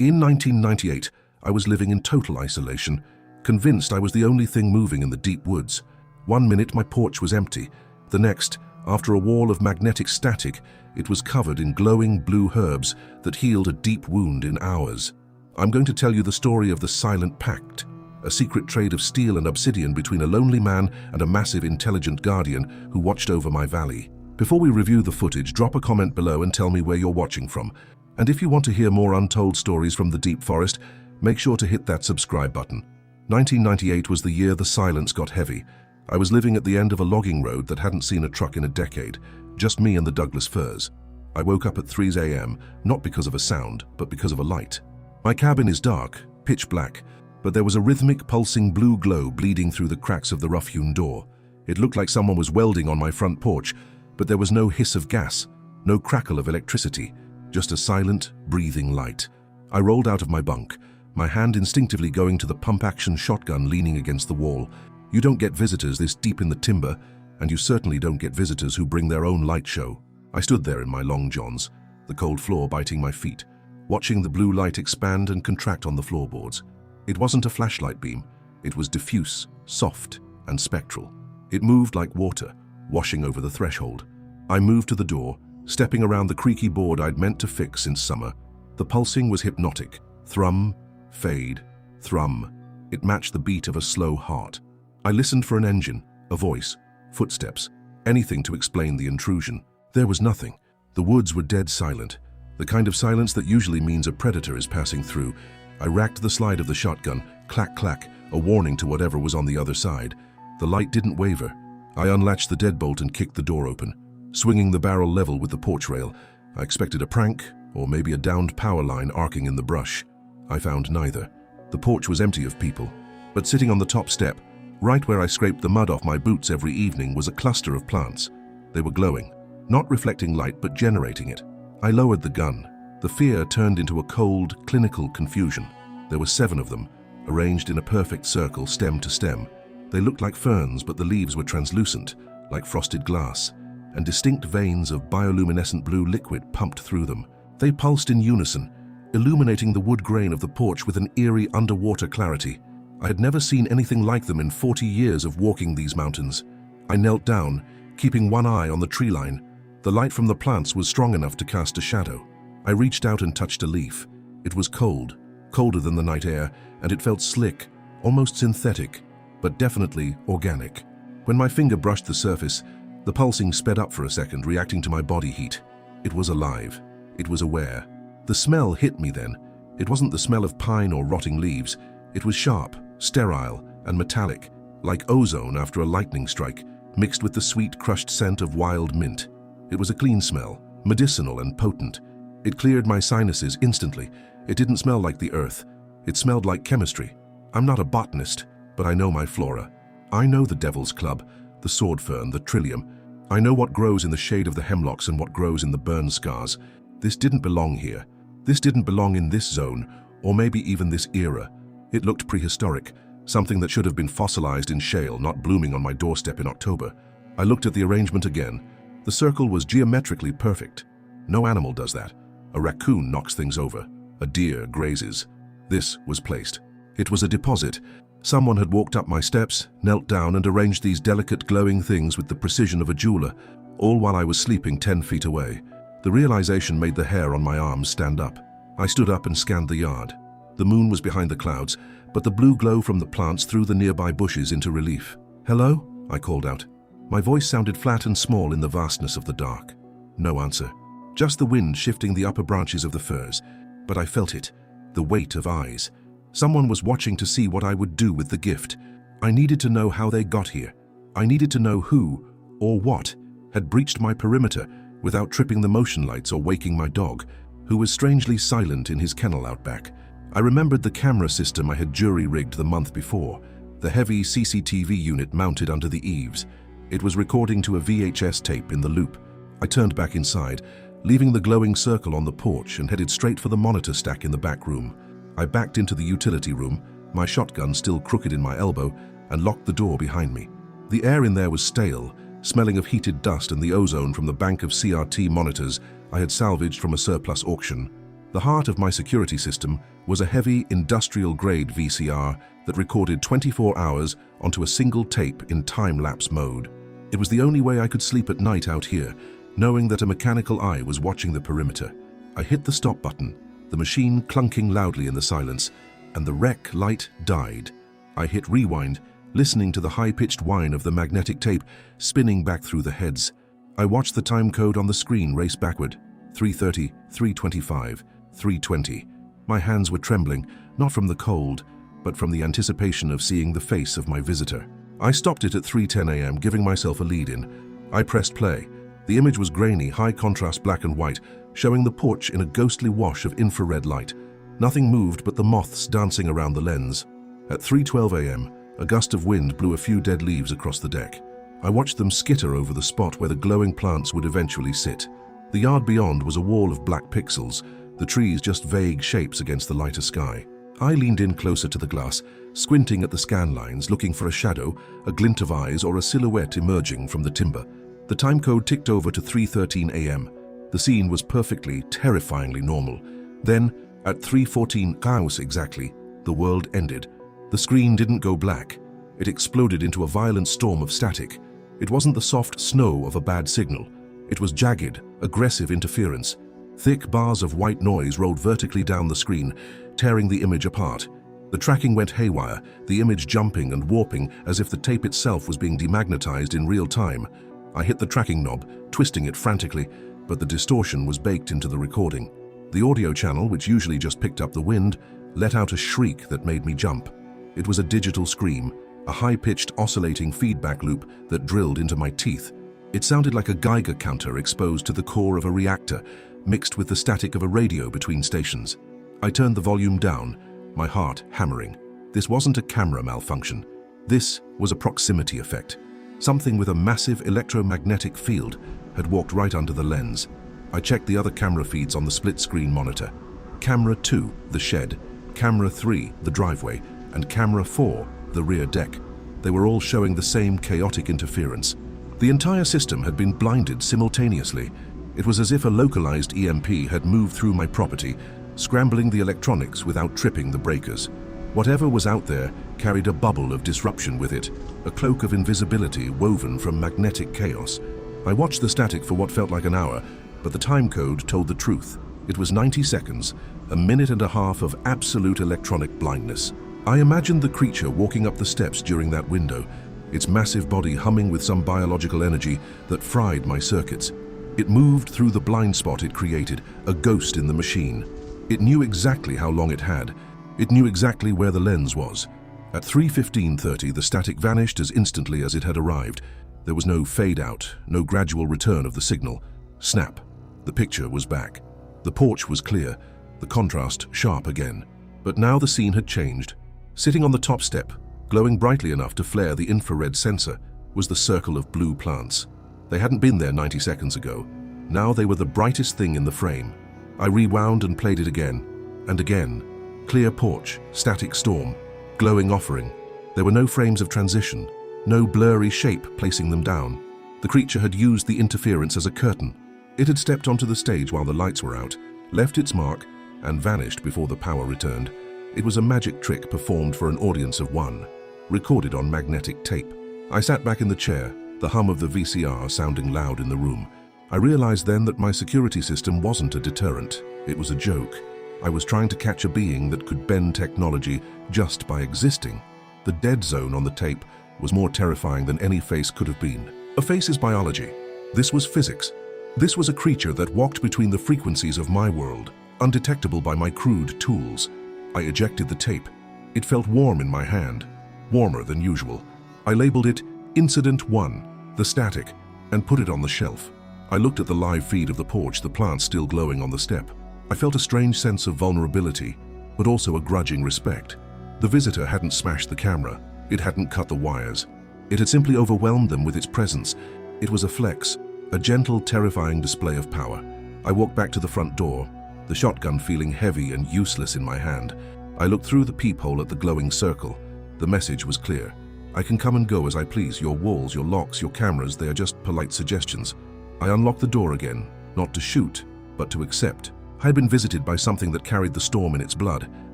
In 1998, I was living in total isolation, convinced I was the only thing moving in the deep woods. One minute my porch was empty. The next, after a wall of magnetic static, it was covered in glowing blue herbs that healed a deep wound in hours. I'm going to tell you the story of the Silent Pact, a secret trade of steel and obsidian between a lonely man and a massive intelligent guardian who watched over my valley. Before we review the footage, drop a comment below and tell me where you're watching from. And if you want to hear more untold stories from the deep forest, make sure to hit that subscribe button. 1998 was the year the silence got heavy. I was living at the end of a logging road that hadn't seen a truck in a decade, just me and the Douglas firs. I woke up at 3 a.m., not because of a sound, but because of a light. My cabin is dark, pitch black, but there was a rhythmic, pulsing blue glow bleeding through the cracks of the rough-hewn door. It looked like someone was welding on my front porch, but there was no hiss of gas, no crackle of electricity, just a silent, breathing light. I rolled out of my bunk, my hand instinctively going to the pump-action shotgun leaning against the wall. You don't get visitors this deep in the timber, and you certainly don't get visitors who bring their own light show. I stood there in my long johns, the cold floor biting my feet, watching the blue light expand and contract on the floorboards. It wasn't a flashlight beam. It was diffuse, soft, and spectral. It moved like water, washing over the threshold. I moved to the door, stepping around the creaky board I'd meant to fix since summer. The pulsing was hypnotic. Thrum, fade, thrum. It matched the beat of a slow heart. I listened for an engine, a voice, footsteps, anything to explain the intrusion. There was nothing. The woods were dead silent, the kind of silence that usually means a predator is passing through. I racked the slide of the shotgun, clack, clack, a warning to whatever was on the other side. The light didn't waver. I unlatched the deadbolt and kicked the door open, swinging the barrel level with the porch rail. I expected a prank, or maybe a downed power line arcing in the brush. I found neither. The porch was empty of people, but sitting on the top step, right where I scraped the mud off my boots every evening, was a cluster of plants. They were glowing, not reflecting light but generating it. I lowered the gun. The fear turned into a cold, clinical confusion. There were 7 of them, arranged in a perfect circle, stem to stem. They looked like ferns, but the leaves were translucent, like frosted glass, and distinct veins of bioluminescent blue liquid pumped through them. They pulsed in unison, illuminating the wood grain of the porch with an eerie underwater clarity. I had never seen anything like them in 40 years of walking these mountains. I knelt down, keeping one eye on the tree line. The light from the plants was strong enough to cast a shadow. I reached out and touched a leaf. It was cold, colder than the night air, and it felt slick, almost synthetic, but definitely organic. When my finger brushed the surface, the pulsing sped up for a second, reacting to my body heat. It was alive. It was aware. The smell hit me then. It wasn't the smell of pine or rotting leaves. It was sharp, sterile, and metallic, like ozone after a lightning strike, mixed with the sweet, crushed scent of wild mint. It was a clean smell, medicinal and potent. It cleared my sinuses instantly. It didn't smell like the earth. It smelled like chemistry. I'm not a botanist, but I know my flora. I know the devil's club, the sword fern, the trillium. I know what grows in the shade of the hemlocks and what grows in the burn scars. This didn't belong here. This didn't belong in this zone, or maybe even this era. It looked prehistoric, something that should have been fossilized in shale, not blooming on my doorstep in October. I looked at the arrangement again. The circle was geometrically perfect. No animal does that. A raccoon knocks things over. A deer grazes. This was placed. It was a deposit. Someone had walked up my steps, knelt down, and arranged these delicate, glowing things with the precision of a jeweler, all while I was sleeping 10 feet away. The realization made the hair on my arms stand up. I stood up and scanned the yard. The moon was behind the clouds, but the blue glow from the plants threw the nearby bushes into relief. "Hello?" I called out. My voice sounded flat and small in the vastness of the dark. No answer. Just the wind shifting the upper branches of the firs. But I felt it, the weight of eyes. Someone was watching to see what I would do with the gift. I needed to know how they got here. I needed to know who, or what, had breached my perimeter without tripping the motion lights or waking my dog, who was strangely silent in his kennel out back. I remembered the camera system I had jury-rigged the month before, the heavy CCTV unit mounted under the eaves. It was recording to a VHS tape in the loop. I turned back inside, leaving the glowing circle on the porch, and headed straight for the monitor stack in the back room. I backed into the utility room, my shotgun still crooked in my elbow, and locked the door behind me. The air in there was stale, smelling of heated dust and the ozone from the bank of CRT monitors I had salvaged from a surplus auction. The heart of my security system was a heavy industrial-grade VCR that recorded 24 hours onto a single tape in time-lapse mode. It was the only way I could sleep at night out here, knowing that a mechanical eye was watching the perimeter. I hit the stop button, the machine clunking loudly in the silence, and the rec light died. I hit rewind, listening to the high-pitched whine of the magnetic tape spinning back through the heads. I watched the time code on the screen race backward. 3:30, 3:25, 3:20. My hands were trembling, not from the cold, but from the anticipation of seeing the face of my visitor. I stopped it at 3:10 a.m., giving myself a lead-in. I pressed play. The image was grainy, high-contrast black and white, showing the porch in a ghostly wash of infrared light. Nothing moved but the moths dancing around the lens. At 3:12 a.m., a gust of wind blew a few dead leaves across the deck. I watched them skitter over the spot where the glowing plants would eventually sit. The yard beyond was a wall of black pixels, the trees just vague shapes against the lighter sky. I leaned in closer to the glass, squinting at the scan lines, looking for a shadow, a glint of eyes, or a silhouette emerging from the timber. The time code ticked over to 3:13 a.m. The scene was perfectly, terrifyingly normal. Then, at 3:14 hours exactly, the world ended. The screen didn't go black. It exploded into a violent storm of static. It wasn't the soft snow of a bad signal. It was jagged, aggressive interference. Thick bars of white noise rolled vertically down the screen, tearing the image apart. The tracking went haywire, the image jumping and warping as if the tape itself was being demagnetized in real time. I hit the tracking knob, twisting it frantically, but the distortion was baked into the recording. The audio channel, which usually just picked up the wind, let out a shriek that made me jump. It was a digital scream, a high-pitched oscillating feedback loop that drilled into my teeth. It sounded like a Geiger counter exposed to the core of a reactor, mixed with the static of a radio between stations. I turned the volume down, my heart hammering. This wasn't a camera malfunction. This was a proximity effect. Something with a massive electromagnetic field had walked right under the lens. I checked the other camera feeds on the split-screen monitor. Camera 2, the shed, Camera 3, the driveway, and Camera 4, the rear deck. They were all showing the same chaotic interference. The entire system had been blinded simultaneously. It was as if a localized EMP had moved through my property, scrambling the electronics without tripping the breakers. Whatever was out there carried a bubble of disruption with it, a cloak of invisibility woven from magnetic chaos. I watched the static for what felt like an hour, but the time code told the truth. It was 90 seconds, a minute and a half of absolute electronic blindness. I imagined the creature walking up the steps during that window, its massive body humming with some biological energy that fried my circuits. It moved through the blind spot it created, a ghost in the machine. It knew exactly how long it had. It knew exactly where the lens was. At 3:15:30, the static vanished as instantly as it had arrived. There was no fade out, no gradual return of the signal. Snap. The picture was back. The porch was clear, the contrast sharp again. But now the scene had changed. Sitting on the top step, glowing brightly enough to flare the infrared sensor, was the circle of blue plants. They hadn't been there 90 seconds ago. Now they were the brightest thing in the frame. I rewound and played it again, and again. Clear porch, static storm, glowing offering. There were no frames of transition, no blurry shape placing them down. The creature had used the interference as a curtain. It had stepped onto the stage while the lights were out, left its mark, and vanished before the power returned. It was a magic trick performed for an audience of one, recorded on magnetic tape. I sat back in the chair, the hum of the VCR sounding loud in the room. I realized then that my security system wasn't a deterrent, it was a joke. I was trying to catch a being that could bend technology just by existing. The dead zone on the tape was more terrifying than any face could have been. A face is biology. This was physics. This was a creature that walked between the frequencies of my world, undetectable by my crude tools. I ejected the tape. It felt warm in my hand, warmer than usual. I labeled it Incident 1, the static, and put it on the shelf. I looked at the live feed of the porch, the plants still glowing on the step. I felt a strange sense of vulnerability, but also a grudging respect. The visitor hadn't smashed the camera. It hadn't cut the wires. It had simply overwhelmed them with its presence. It was a flex, a gentle, terrifying display of power. I walked back to the front door, the shotgun feeling heavy and useless in my hand. I looked through the peephole at the glowing circle. The message was clear. I can come and go as I please. Your walls, your locks, your cameras, they are just polite suggestions. I unlocked the door again, not to shoot, but to accept. I had been visited by something that carried the storm in its blood,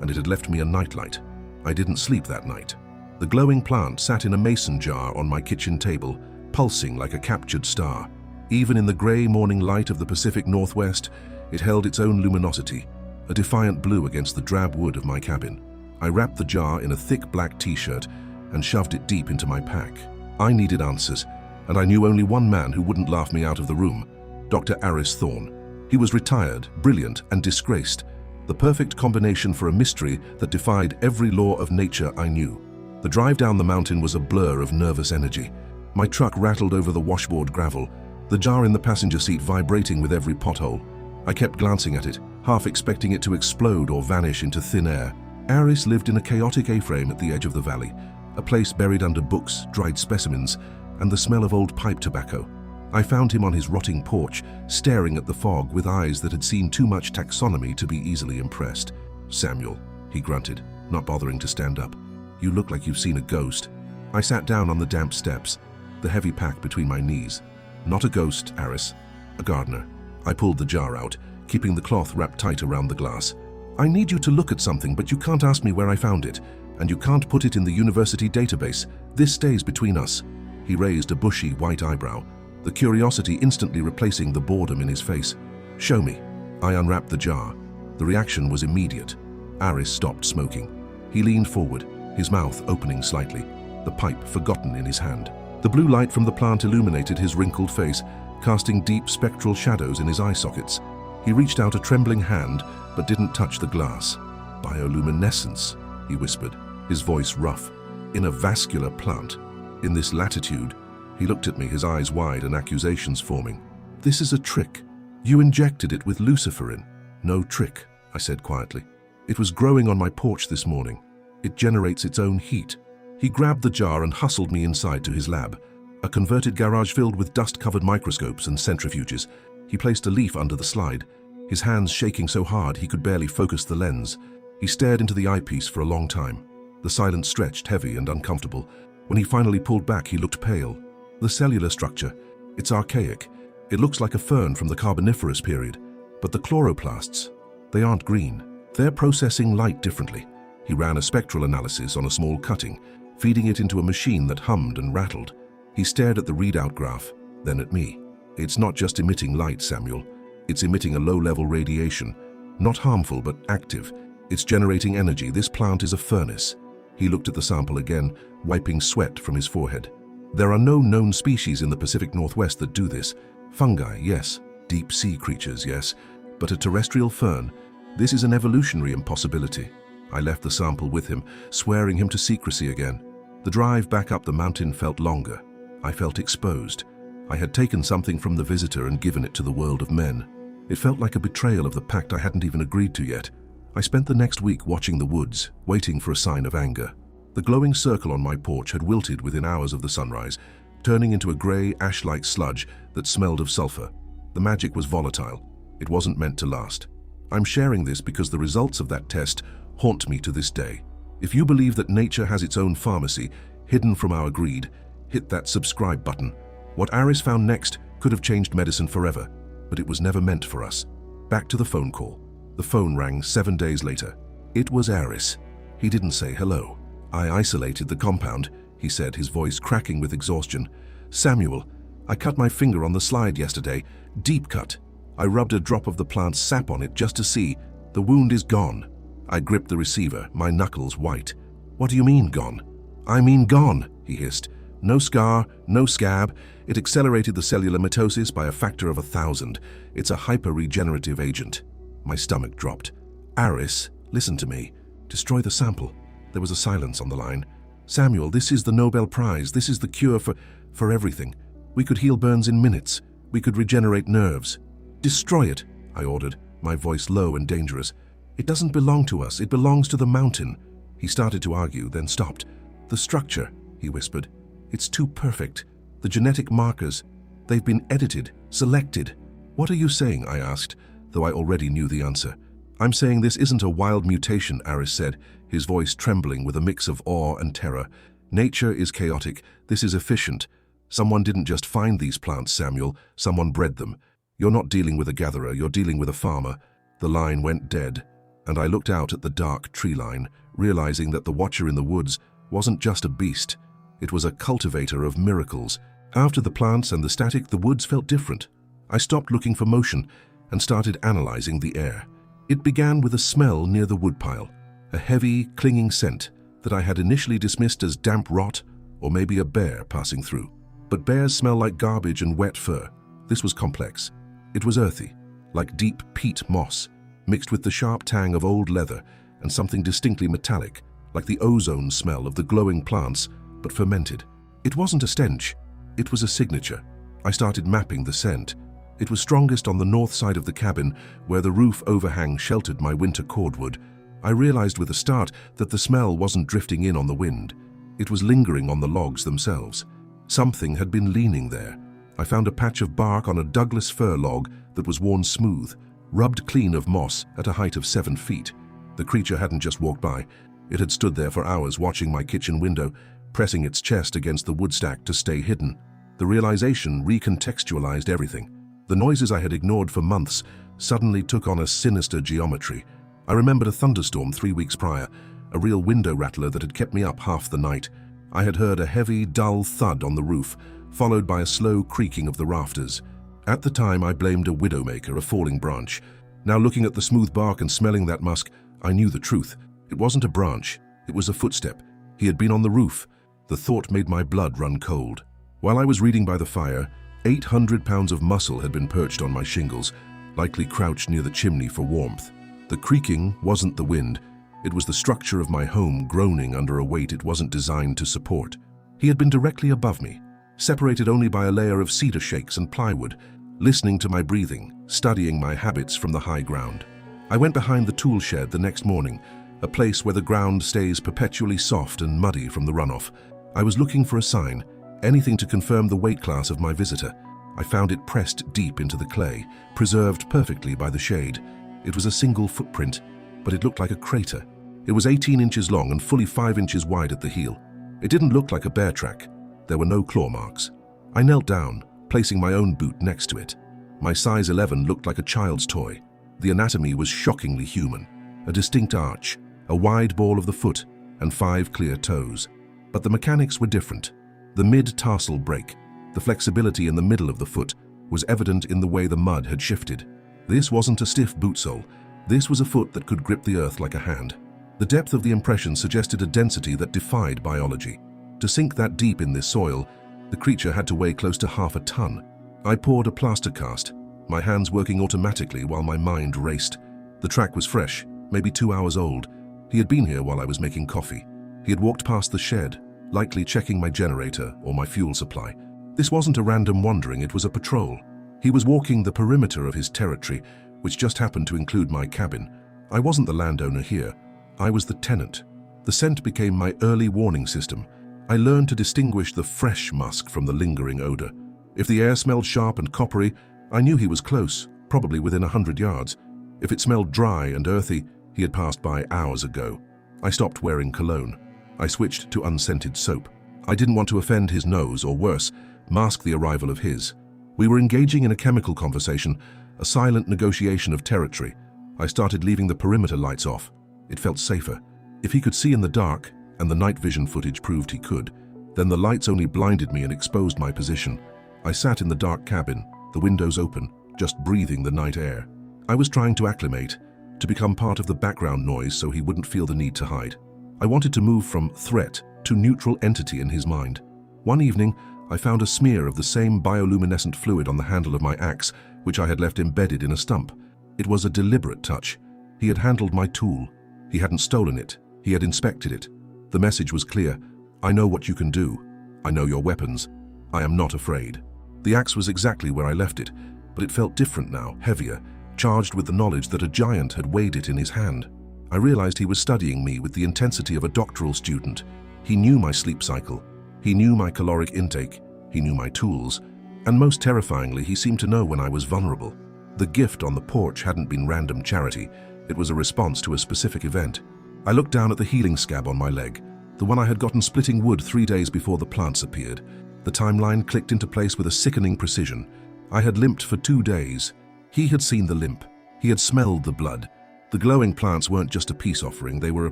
and it had left me a nightlight. I didn't sleep that night. The glowing plant sat in a mason jar on my kitchen table, pulsing like a captured star. Even in the grey morning light of the Pacific Northwest, it held its own luminosity, a defiant blue against the drab wood of my cabin. I wrapped the jar in a thick black t-shirt and shoved it deep into my pack. I needed answers, and I knew only one man who wouldn't laugh me out of the room, Dr. Aris Thorne. He was retired, brilliant, and disgraced, the perfect combination for a mystery that defied every law of nature I knew. The drive down the mountain was a blur of nervous energy. My truck rattled over the washboard gravel, the jar in the passenger seat vibrating with every pothole. I kept glancing at it, half expecting it to explode or vanish into thin air. Aris lived in a chaotic A-frame at the edge of the valley, a place buried under books, dried specimens, and the smell of old pipe tobacco. I found him on his rotting porch, staring at the fog with eyes that had seen too much taxonomy to be easily impressed. "Samuel," he grunted, not bothering to stand up. "You look like you've seen a ghost." I sat down on the damp steps, the heavy pack between my knees. "Not a ghost, Aris. A gardener." I pulled the jar out, keeping the cloth wrapped tight around the glass. "I need you to look at something, but you can't ask me where I found it, and you can't put it in the university database. This stays between us." He raised a bushy white eyebrow, the curiosity instantly replacing the boredom in his face. "Show me." I unwrapped the jar. The reaction was immediate. Aris stopped smoking. He leaned forward, his mouth opening slightly, the pipe forgotten in his hand. The blue light from the plant illuminated his wrinkled face, casting deep spectral shadows in his eye sockets. He reached out a trembling hand, but didn't touch the glass. "Bioluminescence," he whispered, his voice rough. "In a vascular plant. In this latitude." He looked at me, his eyes wide and accusations forming. "This is a trick. You injected it with luciferin." "No trick," I said quietly. "It was growing on my porch this morning. It generates its own heat." He grabbed the jar and hustled me inside to his lab, a converted garage filled with dust-covered microscopes and centrifuges. He placed a leaf under the slide, his hands shaking so hard he could barely focus the lens. He stared into the eyepiece for a long time. The silence stretched, heavy and uncomfortable. When he finally pulled back, he looked pale. "The cellular structure, it's archaic. It looks like a fern from the Carboniferous period. But the chloroplasts, they aren't green. They're processing light differently." He ran a spectral analysis on a small cutting, feeding it into a machine that hummed and rattled. He stared at the readout graph, then at me. "It's not just emitting light, Samuel. It's emitting a low-level radiation. Not harmful, but active. It's generating energy. This plant is a furnace." He looked at the sample again, wiping sweat from his forehead. "There are no known species in the Pacific Northwest that do this. Fungi, yes. Deep sea creatures, yes. But a terrestrial fern, this is an evolutionary impossibility." I left the sample with him, swearing him to secrecy again. The drive back up the mountain felt longer. I felt exposed. I had taken something from the visitor and given it to the world of men. It felt like a betrayal of the pact I hadn't even agreed to yet. I spent the next week watching the woods, waiting for a sign of anger. The glowing circle on my porch had wilted within hours of the sunrise, turning into a grey, ash-like sludge that smelled of sulfur. The magic was volatile. It wasn't meant to last. I'm sharing this because the results of that test haunt me to this day. If you believe that nature has its own pharmacy, hidden from our greed, hit that subscribe button. What Aris found next could have changed medicine forever, but it was never meant for us. Back to the phone call. The phone rang 7 days later. It was Aris. He didn't say hello. "I isolated the compound," he said, his voice cracking with exhaustion. "Samuel, I cut my finger on the slide yesterday. Deep cut. I rubbed a drop of the plant's sap on it just to see. The wound is gone." I gripped the receiver, my knuckles white. "What do you mean, gone?" "I mean gone," he hissed. "No scar, no scab. It accelerated the cellular mitosis by a factor of 1,000. It's a hyper-regenerative agent." My stomach dropped. "Aris, listen to me. Destroy the sample." There was a silence on the line. "Samuel, this is the Nobel Prize. This is the cure for everything. We could heal burns in minutes. We could regenerate nerves." "Destroy it," I ordered, my voice low and dangerous. "It doesn't belong to us. It belongs to the mountain." He started to argue, then stopped. "The structure," he whispered. "It's too perfect. The genetic markers, they've been edited, selected." "What are you saying?" I asked, though I already knew the answer. "I'm saying this isn't a wild mutation," Aris said, his voice trembling with a mix of awe and terror. "Nature is chaotic. This is efficient. Someone didn't just find these plants, Samuel. Someone bred them. You're not dealing with a gatherer, you're dealing with a farmer. The line went dead, and I looked out at the dark tree line, realizing that the watcher in the woods wasn't just a beast. It was a cultivator of miracles. After the plants and the static, the woods felt different. I stopped looking for motion and started analyzing the air. It began with a smell near the woodpile, a heavy, clinging scent that I had initially dismissed as damp rot or maybe a bear passing through. But bears smell like garbage and wet fur. This was complex. It was earthy, like deep peat moss, mixed with the sharp tang of old leather and something distinctly metallic, like the ozone smell of the glowing plants, but fermented. It wasn't a stench, it was a signature. I started mapping the scent. It was strongest on the north side of the cabin, where the roof overhang sheltered my winter cordwood. I realized with a start that the smell wasn't drifting in on the wind. It was lingering on the logs themselves. Something had been leaning there. I found a patch of bark on a Douglas fir log that was worn smooth, rubbed clean of moss at a height of 7 feet. The creature hadn't just walked by. It had stood there for hours watching my kitchen window, pressing its chest against the wood stack to stay hidden. The realization recontextualized everything. The noises I had ignored for months suddenly took on a sinister geometry. I remembered a thunderstorm 3 weeks prior, a real window rattler that had kept me up half the night. I had heard a heavy, dull thud on the roof, followed by a slow creaking of the rafters. At the time, I blamed a widowmaker, a falling branch. Now looking at the smooth bark and smelling that musk, I knew the truth. It wasn't a branch, it was a footstep. He had been on the roof. The thought made my blood run cold. While I was reading by the fire, 800 pounds of muscle had been perched on my shingles, likely crouched near the chimney for warmth. The creaking wasn't the wind. It was the structure of my home groaning under a weight it wasn't designed to support. He had been directly above me, separated only by a layer of cedar shakes and plywood, listening to my breathing, studying my habits from the high ground. I went behind the tool shed the next morning, a place where the ground stays perpetually soft and muddy from the runoff. I was looking for a sign, anything to confirm the weight class of my visitor. I found it pressed deep into the clay, preserved perfectly by the shade. It was a single footprint, but it looked like a crater. It was 18 inches long and fully 5 inches wide at the heel. It didn't look like a bear track. There were no claw marks. I knelt down, placing my own boot next to it. My size 11 looked like a child's toy. The anatomy was shockingly human. A distinct arch, a wide ball of the foot, and 5 clear toes. But the mechanics were different. The mid-tarsal break, the flexibility in the middle of the foot, was evident in the way the mud had shifted. This wasn't a stiff boot sole. This was a foot that could grip the earth like a hand. The depth of the impression suggested a density that defied biology. To sink that deep in this soil, the creature had to weigh close to half a ton. I poured a plaster cast, my hands working automatically while my mind raced. The track was fresh, maybe 2 hours old. He had been here while I was making coffee. He had walked past the shed, likely checking my generator or my fuel supply. This wasn't a random wandering, it was a patrol. He was walking the perimeter of his territory, which just happened to include my cabin. I wasn't the landowner here. I was the tenant. The scent became my early warning system. I learned to distinguish the fresh musk from the lingering odor. If the air smelled sharp and coppery, I knew he was close, probably within 100 yards. If it smelled dry and earthy, he had passed by hours ago. I stopped wearing cologne. I switched to unscented soap. I didn't want to offend his nose, or worse, mask the arrival of his. We were engaging in a chemical conversation, a silent negotiation of territory. I started leaving the perimeter lights off. It felt safer. If he could see in the dark, and the night vision footage proved he could, then the lights only blinded me and exposed my position. I sat in the dark cabin, the windows open, just breathing the night air. I was trying to acclimate, to become part of the background noise so he wouldn't feel the need to hide. I wanted to move from threat to neutral entity in his mind. One evening, I found a smear of the same bioluminescent fluid on the handle of my axe, which I had left embedded in a stump. It was a deliberate touch. He had handled my tool. He hadn't stolen it. He had inspected it. The message was clear. I know what you can do. I know your weapons. I am not afraid. The axe was exactly where I left it, but it felt different now, heavier, charged with the knowledge that a giant had weighed it in his hand. I realized he was studying me with the intensity of a doctoral student. He knew my sleep cycle. He knew my caloric intake. He knew my tools. And most terrifyingly, he seemed to know when I was vulnerable. The gift on the porch hadn't been random charity. It was a response to a specific event. I looked down at the healing scab on my leg, the one I had gotten splitting wood 3 days before the plants appeared. The timeline clicked into place with a sickening precision. I had limped for 2 days. He had seen the limp. He had smelled the blood. The glowing plants weren't just a peace offering, they were a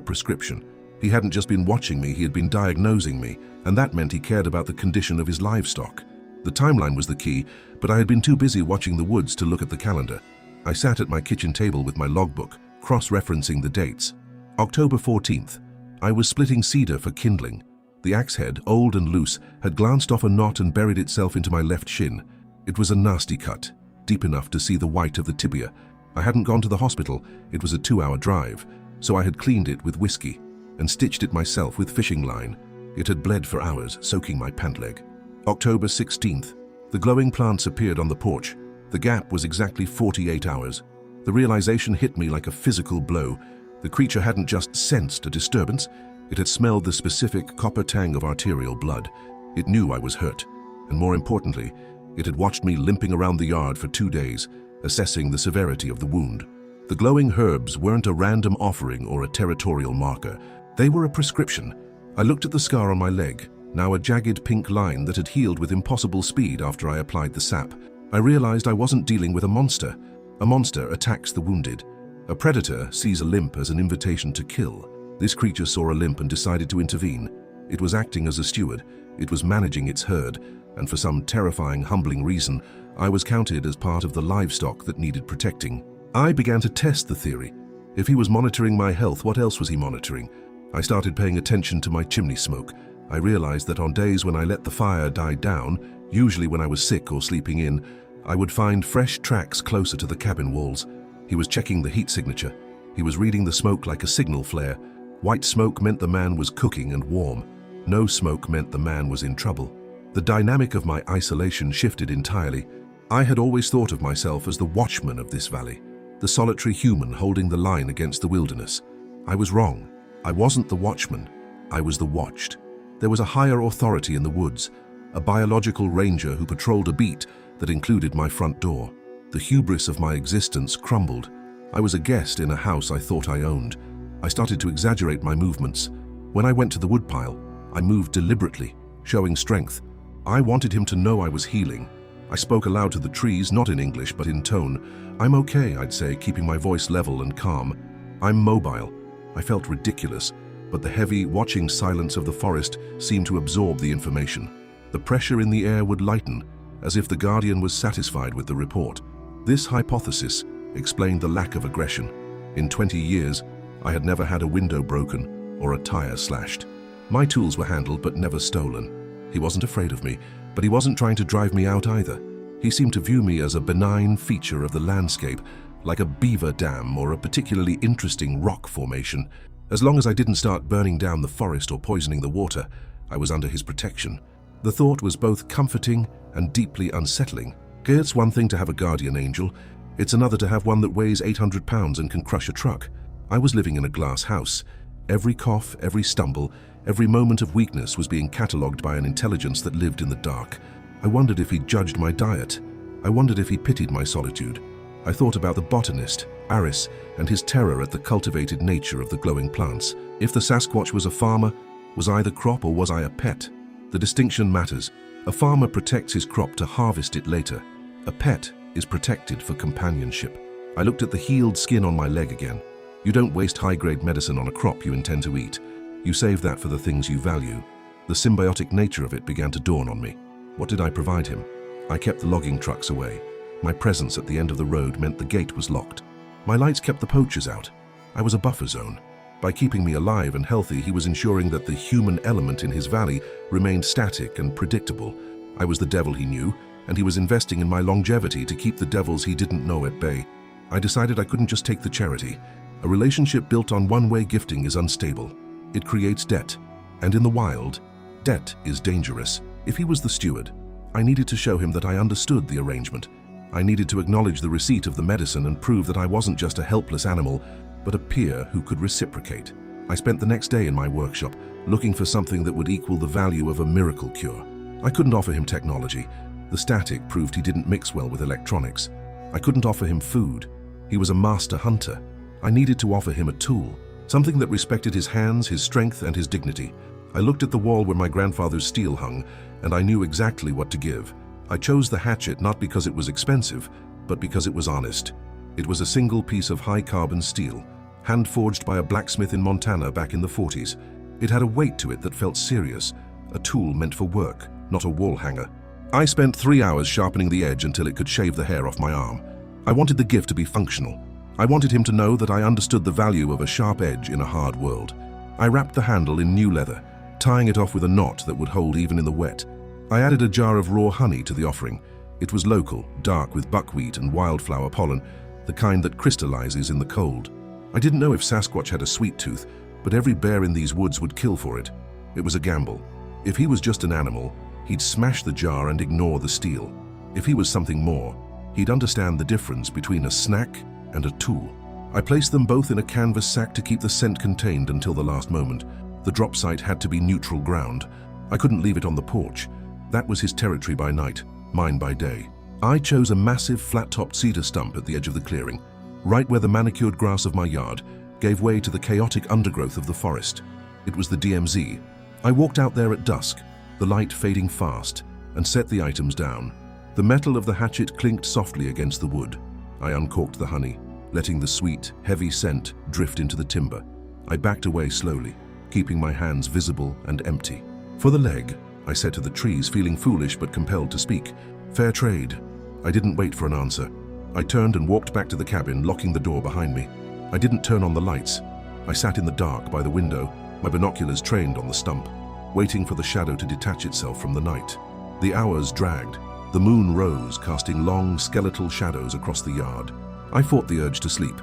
prescription. He hadn't just been watching me, he had been diagnosing me, and that meant he cared about the condition of his livestock. The timeline was the key, but I had been too busy watching the woods to look at the calendar. I sat at my kitchen table with my logbook, cross-referencing the dates. October 14th. I was splitting cedar for kindling. The axe head, old and loose, had glanced off a knot and buried itself into my left shin. It was a nasty cut, deep enough to see the white of the tibia. I hadn't gone to the hospital, it was a 2-hour drive, so I had cleaned it with whiskey and stitched it myself with fishing line. It had bled for hours, soaking my pant leg. October 16th. The glowing plants appeared on the porch. The gap was exactly 48 hours. The realization hit me like a physical blow. The creature hadn't just sensed a disturbance, it had smelled the specific copper tang of arterial blood. It knew I was hurt, and more importantly, it had watched me limping around the yard for 2 days, assessing the severity of the wound. The glowing herbs weren't a random offering or a territorial marker. They were a prescription. I looked at the scar on my leg, now a jagged pink line that had healed with impossible speed after I applied the sap. I realized I wasn't dealing with a monster. A monster attacks the wounded. A predator sees a limp as an invitation to kill. This creature saw a limp and decided to intervene. It was acting as a steward. It was managing its herd, and for some terrifying, humbling reason, I was counted as part of the livestock that needed protecting. I began to test the theory. If he was monitoring my health, what else was he monitoring? I started paying attention to my chimney smoke. I realized that on days when I let the fire die down, usually when I was sick or sleeping in, I would find fresh tracks closer to the cabin walls. He was checking the heat signature. He was reading the smoke like a signal flare. White smoke meant the man was cooking and warm. No smoke meant the man was in trouble. The dynamic of my isolation shifted entirely. I had always thought of myself as the watchman of this valley, the solitary human holding the line against the wilderness. I was wrong. I wasn't the watchman. I was the watched. There was a higher authority in the woods, a biological ranger who patrolled a beat that included my front door. The hubris of my existence crumbled. I was a guest in a house I thought I owned. I started to exaggerate my movements. When I went to the woodpile, I moved deliberately, showing strength. I wanted him to know I was healing. I spoke aloud to the trees, not in English, but in tone. I'm okay, I'd say, keeping my voice level and calm. I'm mobile. I felt ridiculous, but the heavy, watching silence of the forest seemed to absorb the information. The pressure in the air would lighten, as if the guardian was satisfied with the report. This hypothesis explained the lack of aggression. In 20 years, I had never had a window broken or a tire slashed. My tools were handled but never stolen. He wasn't afraid of me, but he wasn't trying to drive me out either. He seemed to view me as a benign feature of the landscape, like a beaver dam or a particularly interesting rock formation. As long as I didn't start burning down the forest or poisoning the water, I was under his protection. The thought was both comforting and deeply unsettling. It's one thing to have a guardian angel, it's another to have one that weighs 800 pounds and can crush a truck. I was living in a glass house. Every cough, every stumble, every moment of weakness was being catalogued by an intelligence that lived in the dark. I wondered if he judged my diet. I wondered if he pitied my solitude. I thought about the botanist, Aris, and his terror at the cultivated nature of the glowing plants. If the Sasquatch was a farmer, was I the crop or was I a pet? The distinction matters. A farmer protects his crop to harvest it later. A pet is protected for companionship. I looked at the healed skin on my leg again. You don't waste high-grade medicine on a crop you intend to eat. You save that for the things you value. The symbiotic nature of it began to dawn on me. What did I provide him? I kept the logging trucks away. My presence at the end of the road meant the gate was locked. My lights kept the poachers out. I was a buffer zone. By keeping me alive and healthy, he was ensuring that the human element in his valley remained static and predictable. I was the devil he knew, and he was investing in my longevity to keep the devils he didn't know at bay. I decided I couldn't just take the charity. A relationship built on one-way gifting is unstable. It creates debt. And in the wild, debt is dangerous. If he was the steward, I needed to show him that I understood the arrangement. I needed to acknowledge the receipt of the medicine and prove that I wasn't just a helpless animal, but a peer who could reciprocate. I spent the next day in my workshop, looking for something that would equal the value of a miracle cure. I couldn't offer him technology. The static proved he didn't mix well with electronics. I couldn't offer him food. He was a master hunter. I needed to offer him a tool, something that respected his hands, his strength, and his dignity. I looked at the wall where my grandfather's steel hung, and I knew exactly what to give. I chose the hatchet not because it was expensive, but because it was honest. It was a single piece of high-carbon steel, hand-forged by a blacksmith in Montana back in the 40s. It had a weight to it that felt serious, a tool meant for work, not a wall hanger. I spent 3 hours sharpening the edge until it could shave the hair off my arm. I wanted the gift to be functional. I wanted him to know that I understood the value of a sharp edge in a hard world. I wrapped the handle in new leather, tying it off with a knot that would hold even in the wet. I added a jar of raw honey to the offering. It was local, dark with buckwheat and wildflower pollen, the kind that crystallizes in the cold. I didn't know if Sasquatch had a sweet tooth, but every bear in these woods would kill for it. It was a gamble. If he was just an animal, he'd smash the jar and ignore the steel. If he was something more, he'd understand the difference between a snack and a tool. I placed them both in a canvas sack to keep the scent contained until the last moment. The drop site had to be neutral ground. I couldn't leave it on the porch. That was his territory by night, mine by day. I chose a massive flat-topped cedar stump at the edge of the clearing, right where the manicured grass of my yard gave way to the chaotic undergrowth of the forest. It was the DMZ. I walked out there at dusk, the light fading fast, and set the items down. The metal of the hatchet clinked softly against the wood. I uncorked the honey, letting the sweet, heavy scent drift into the timber. I backed away slowly, keeping my hands visible and empty. For the leg, I said to the trees, feeling foolish but compelled to speak. Fair trade. I didn't wait for an answer. I turned and walked back to the cabin, locking the door behind me. I didn't turn on the lights. I sat in the dark by the window, my binoculars trained on the stump, waiting for the shadow to detach itself from the night. The hours dragged. The moon rose, casting long, skeletal shadows across the yard. I fought the urge to sleep,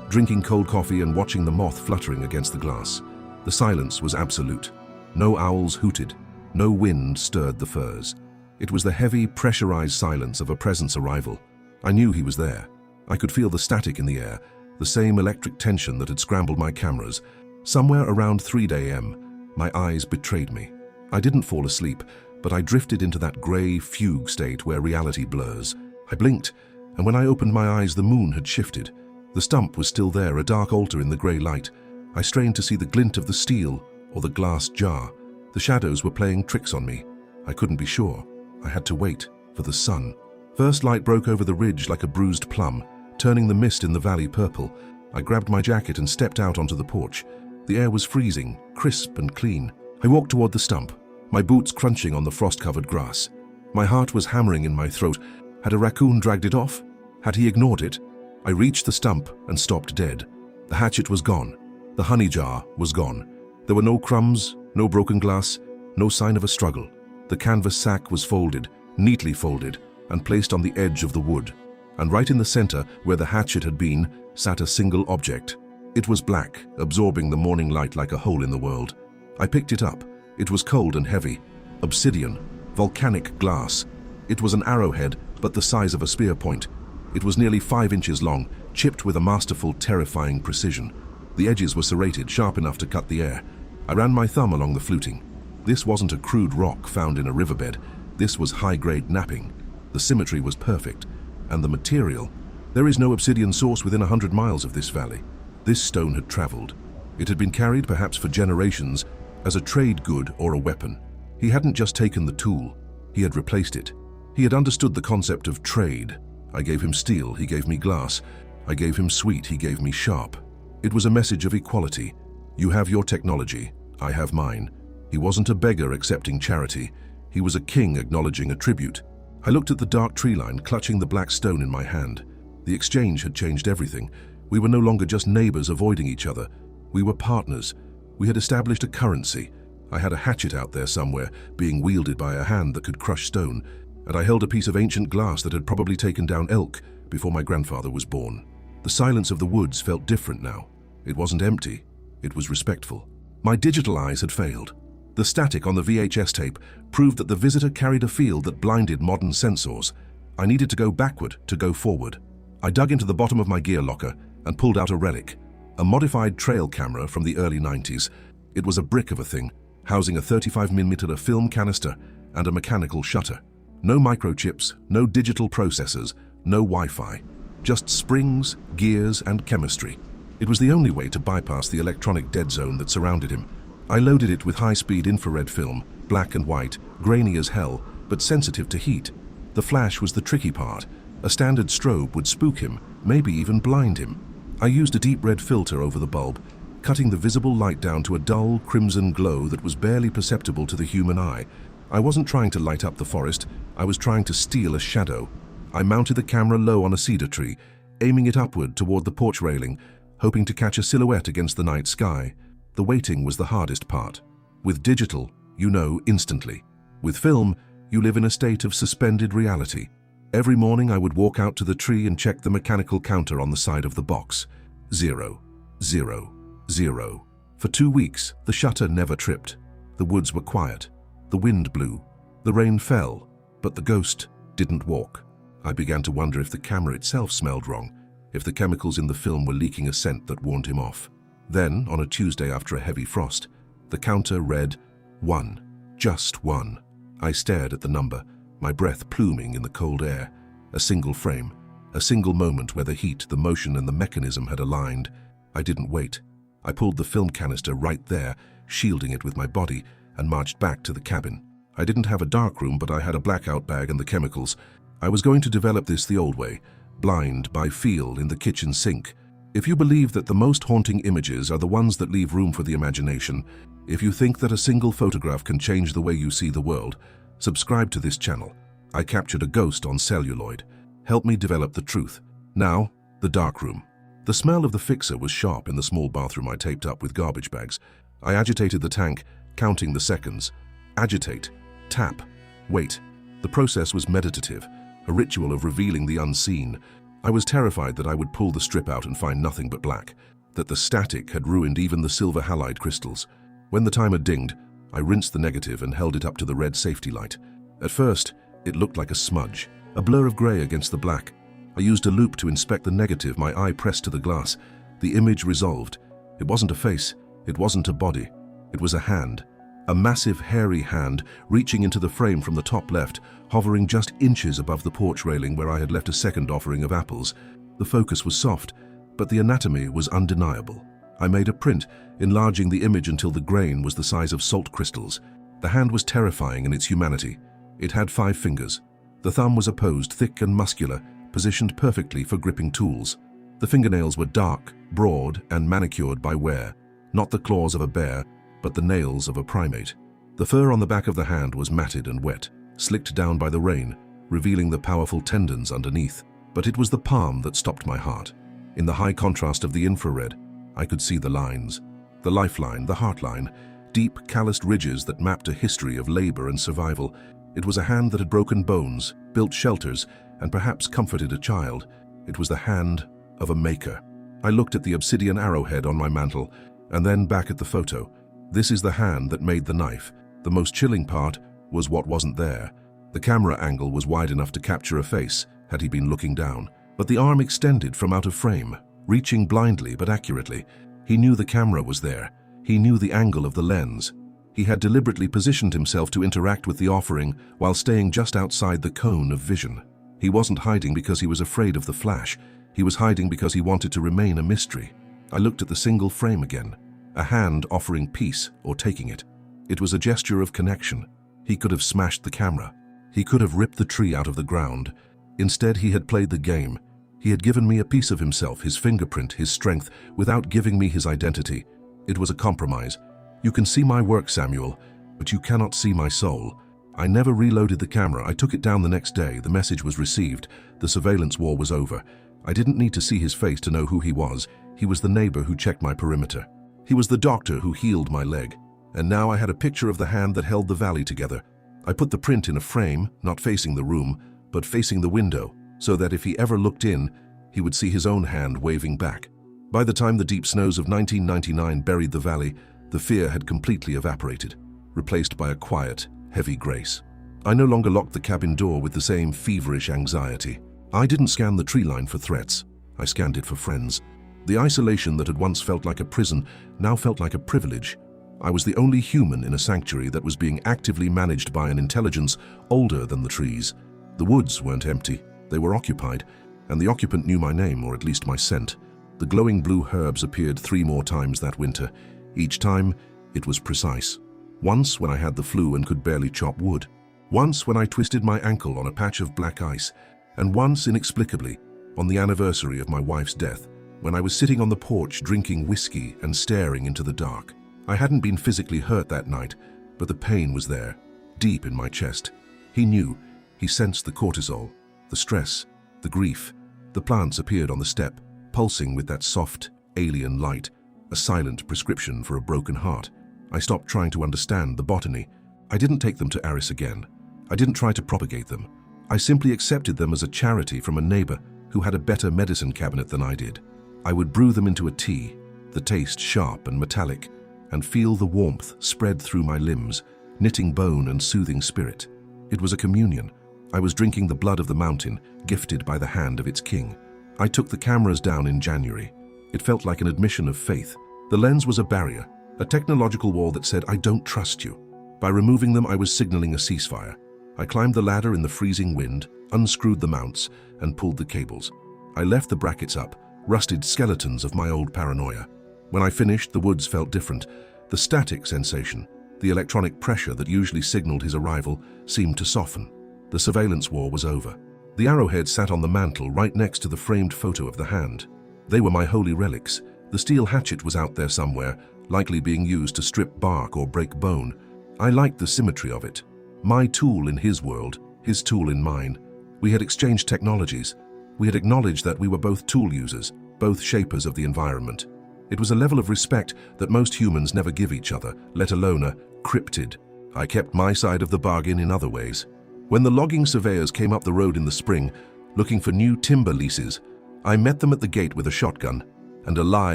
drinking cold coffee and watching the moth fluttering against the glass. The silence was absolute. No owls hooted. No wind stirred the firs. It was the heavy, pressurized silence of a presence arrival. I knew he was there. I could feel the static in the air, the same electric tension that had scrambled my cameras. Somewhere around 3 a.m., my eyes betrayed me. I didn't fall asleep, but I drifted into that gray fugue state where reality blurs. I blinked, and when I opened my eyes, the moon had shifted. The stump was still there, a dark altar in the gray light. I strained to see the glint of the steel or the glass jar. The shadows were playing tricks on me. I couldn't be sure. I had to wait for the sun. First light broke over the ridge like a bruised plum, turning the mist in the valley purple. I grabbed my jacket and stepped out onto the porch. The air was freezing, crisp and clean. I walked toward the stump, my boots crunching on the frost-covered grass. My heart was hammering in my throat. Had a raccoon dragged it off? Had he ignored it? I reached the stump and stopped dead. The hatchet was gone. The honey jar was gone. There were no crumbs, no broken glass, no sign of a struggle. The canvas sack was folded, neatly folded, and placed on the edge of the wood. And right in the center, where the hatchet had been, sat a single object. It was black, absorbing the morning light like a hole in the world. I picked it up. It was cold and heavy. Obsidian, volcanic glass. It was an arrowhead, but the size of a spear point. It was nearly 5 inches long, chipped with a masterful, terrifying precision. The edges were serrated, sharp enough to cut the air. I ran my thumb along the fluting. This wasn't a crude rock found in a riverbed. This was high-grade knapping. The symmetry was perfect. And the material. There is no obsidian source within 100 miles of this valley. This stone had traveled. It had been carried, perhaps for generations, as a trade good or a weapon. He hadn't just taken the tool. He had replaced it. He had understood the concept of trade. I gave him steel, he gave me glass. I gave him sweet, he gave me sharp. It was a message of equality. You have your technology, I have mine. He wasn't a beggar accepting charity. He was a king acknowledging a tribute. I looked at the dark tree line, clutching the black stone in my hand. The exchange had changed everything. We were no longer just neighbors avoiding each other. We were partners. We had established a currency. I had a hatchet out there somewhere, being wielded by a hand that could crush stone, and I held a piece of ancient glass that had probably taken down elk before my grandfather was born. The silence of the woods felt different now. It wasn't empty. It was respectful. My digital eyes had failed. The static on the VHS tape proved that the visitor carried a field that blinded modern sensors. I needed to go backward to go forward. I dug into the bottom of my gear locker and pulled out a relic, a modified trail camera from the early 90s. It was a brick of a thing, housing a 35mm film canister and a mechanical shutter. No microchips, no digital processors, no Wi-Fi. Just springs, gears, and chemistry. It was the only way to bypass the electronic dead zone that surrounded him. I loaded it with high-speed infrared film, black and white, grainy as hell, but sensitive to heat. The flash was the tricky part. A standard strobe would spook him, maybe even blind him. I used a deep red filter over the bulb, cutting the visible light down to a dull crimson glow that was barely perceptible to the human eye. I wasn't trying to light up the forest, I was trying to steal a shadow. I mounted the camera low on a cedar tree, aiming it upward toward the porch railing, hoping to catch a silhouette against the night sky. The waiting was the hardest part. With digital, you know instantly. With film, you live in a state of suspended reality. Every morning I would walk out to the tree and check the mechanical counter on the side of the box. 0, 0, 0. For 2 weeks, the shutter never tripped. The woods were quiet. The wind blew. The rain fell, but the ghost didn't walk. I began to wonder if the camera itself smelled wrong, if the chemicals in the film were leaking a scent that warned him off. Then, on a Tuesday after a heavy frost, the counter read 1, just 1. I stared at the number, my breath pluming in the cold air. A single frame, a single moment where the heat, the motion, and the mechanism had aligned. I didn't wait. I pulled the film canister right there, shielding it with my body, and marched back to the cabin. I didn't have a darkroom, but I had a blackout bag and the chemicals. I was going to develop this the old way, blind by feel in the kitchen sink. If you believe that the most haunting images are the ones that leave room for the imagination, if you think that a single photograph can change the way you see the world, subscribe to this channel. I captured a ghost on celluloid. Help me develop the truth. Now, the darkroom. The smell of the fixer was sharp in the small bathroom I taped up with garbage bags. I agitated the tank, counting the seconds. Agitate, tap, wait. The process was meditative, a ritual of revealing the unseen. I was terrified that I would pull the strip out and find nothing but black, that the static had ruined even the silver halide crystals. When the timer dinged, I rinsed the negative and held it up to the red safety light. At first, it looked like a smudge, a blur of grey against the black. I used a loupe to inspect the negative, my eye pressed to the glass. The image resolved. It wasn't a face, it wasn't a body. It was a hand. A massive, hairy hand reaching into the frame from the top left, hovering just inches above the porch railing where I had left a second offering of apples. The focus was soft, but the anatomy was undeniable. I made a print, enlarging the image until the grain was the size of salt crystals. The hand was terrifying in its humanity. It had 5 fingers. The thumb was opposed, thick and muscular, positioned perfectly for gripping tools. The fingernails were dark, broad, and manicured by wear, not the claws of a bear, but the nails of a primate. The fur on the back of the hand was matted and wet, slicked down by the rain, revealing the powerful tendons underneath. But it was the palm that stopped my heart. In the high contrast of the infrared, I could see the lines. The lifeline, the heartline, deep, calloused ridges that mapped a history of labor and survival. It was a hand that had broken bones, built shelters, and perhaps comforted a child. It was the hand of a maker. I looked at the obsidian arrowhead on my mantle, and then back at the photo. This is the hand that made the knife. The most chilling part was what wasn't there. The camera angle was wide enough to capture a face, had he been looking down. But the arm extended from out of frame, reaching blindly but accurately. He knew the camera was there. He knew the angle of the lens. He had deliberately positioned himself to interact with the offering while staying just outside the cone of vision. He wasn't hiding because he was afraid of the flash. He was hiding because he wanted to remain a mystery. I looked at the single frame again. A hand offering peace or taking it. It was a gesture of connection. He could have smashed the camera. He could have ripped the tree out of the ground. Instead, he had played the game. He had given me a piece of himself, his fingerprint, his strength, without giving me his identity. It was a compromise. You can see my work, Samuel, but you cannot see my soul. I never reloaded the camera. I took it down the next day. The message was received. The surveillance war was over. I didn't need to see his face to know who he was. He was the neighbor who checked my perimeter. He was the doctor who healed my leg. And now I had a picture of the hand that held the valley together. I put the print in a frame, not facing the room, but facing the window, so that if he ever looked in, he would see his own hand waving back. By the time the deep snows of 1999 buried the valley, the fear had completely evaporated, replaced by a quiet, heavy grace. I no longer locked the cabin door with the same feverish anxiety. I didn't scan the tree line for threats. I scanned it for friends. The isolation that had once felt like a prison now felt like a privilege. I was the only human in a sanctuary that was being actively managed by an intelligence older than the trees. The woods weren't empty. They were occupied, and the occupant knew my name, or at least my scent. The glowing blue herbs appeared 3 more times that winter. Each time, it was precise. Once when I had the flu and could barely chop wood. Once when I twisted my ankle on a patch of black ice. And once, inexplicably, on the anniversary of my wife's death, when I was sitting on the porch drinking whiskey and staring into the dark. I hadn't been physically hurt that night, but the pain was there, deep in my chest. He knew. He sensed the cortisol, the stress, the grief. The plants appeared on the step, pulsing with that soft, alien light, a silent prescription for a broken heart. I stopped trying to understand the botany. I didn't take them to Aris again. I didn't try to propagate them. I simply accepted them as a charity from a neighbor who had a better medicine cabinet than I did. I would brew them into a tea, the taste sharp and metallic, and feel the warmth spread through my limbs, knitting bone and soothing spirit. It was a communion. I was drinking the blood of the mountain, gifted by the hand of its king. I took the cameras down in January. It felt like an admission of faith. The lens was a barrier, a technological wall that said, "I don't trust you." By removing them, I was signaling a ceasefire. I climbed the ladder in the freezing wind, unscrewed the mounts, and pulled the cables. I left the brackets up, rusted skeletons of my old paranoia. When I finished, the woods felt different. The static sensation, the electronic pressure that usually signaled his arrival, seemed to soften. The surveillance war was over. The arrowhead sat on the mantel right next to the framed photo of the hand. They were my holy relics. The steel hatchet was out there somewhere, likely being used to strip bark or break bone. I liked the symmetry of it. My tool in his world, his tool in mine. We had exchanged technologies. We had acknowledged that we were both tool users, both shapers of the environment. It was a level of respect that most humans never give each other, let alone a cryptid. I kept my side of the bargain in other ways. When the logging surveyors came up the road in the spring, looking for new timber leases, I met them at the gate with a shotgun and a lie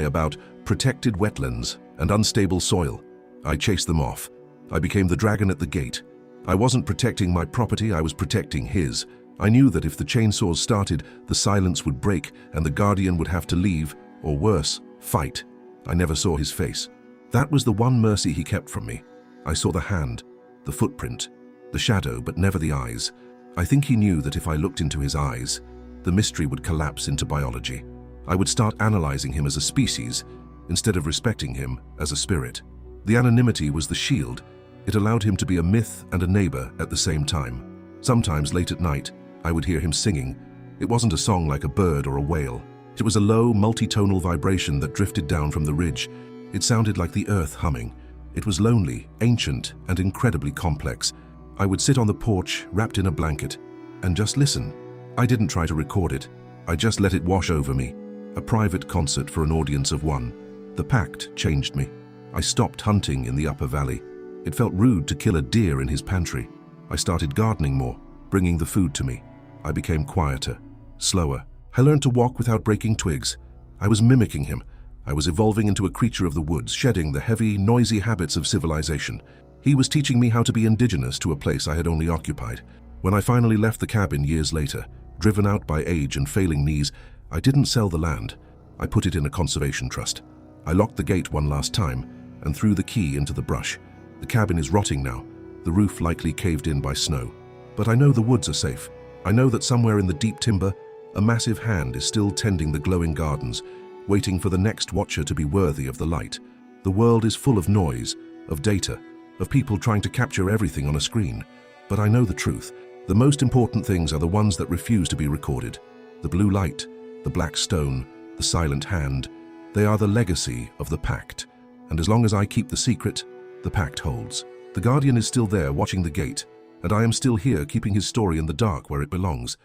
about protected wetlands and unstable soil. I chased them off. I became the dragon at the gate. I wasn't protecting my property, I was protecting his. I knew that if the chainsaws started, the silence would break and the guardian would have to leave, or worse, fight. I never saw his face. That was the one mercy he kept from me. I saw the hand, the footprint, the shadow, but never the eyes. I think he knew that if I looked into his eyes, the mystery would collapse into biology. I would start analyzing him as a species, instead of respecting him as a spirit. The anonymity was the shield. It allowed him to be a myth and a neighbor at the same time. Sometimes late at night, I would hear him singing. It wasn't a song like a bird or a whale. It was a low, multitonal vibration that drifted down from the ridge. It sounded like the earth humming. It was lonely, ancient, and incredibly complex. I would sit on the porch, wrapped in a blanket, and just listen. I didn't try to record it. I just let it wash over me. A private concert for an audience of one. The pact changed me. I stopped hunting in the upper valley. It felt rude to kill a deer in his pantry. I started gardening more, bringing the food to me. I became quieter, slower. I learned to walk without breaking twigs. I was mimicking him. I was evolving into a creature of the woods, shedding the heavy, noisy habits of civilization. He was teaching me how to be indigenous to a place I had only occupied. When I finally left the cabin years later, driven out by age and failing knees, I didn't sell the land. I put it in a conservation trust. I locked the gate one last time and threw the key into the brush. The cabin is rotting now, the roof likely caved in by snow. But I know the woods are safe. I know that somewhere in the deep timber, a massive hand is still tending the glowing gardens, waiting for the next watcher to be worthy of the light. The world is full of noise, of data, of people trying to capture everything on a screen. But I know the truth. The most important things are the ones that refuse to be recorded. The blue light, the black stone, the silent hand. They are the legacy of the pact. And as long as I keep the secret, the pact holds. The guardian is still there watching the gate, and I am still here keeping his story in the dark where it belongs.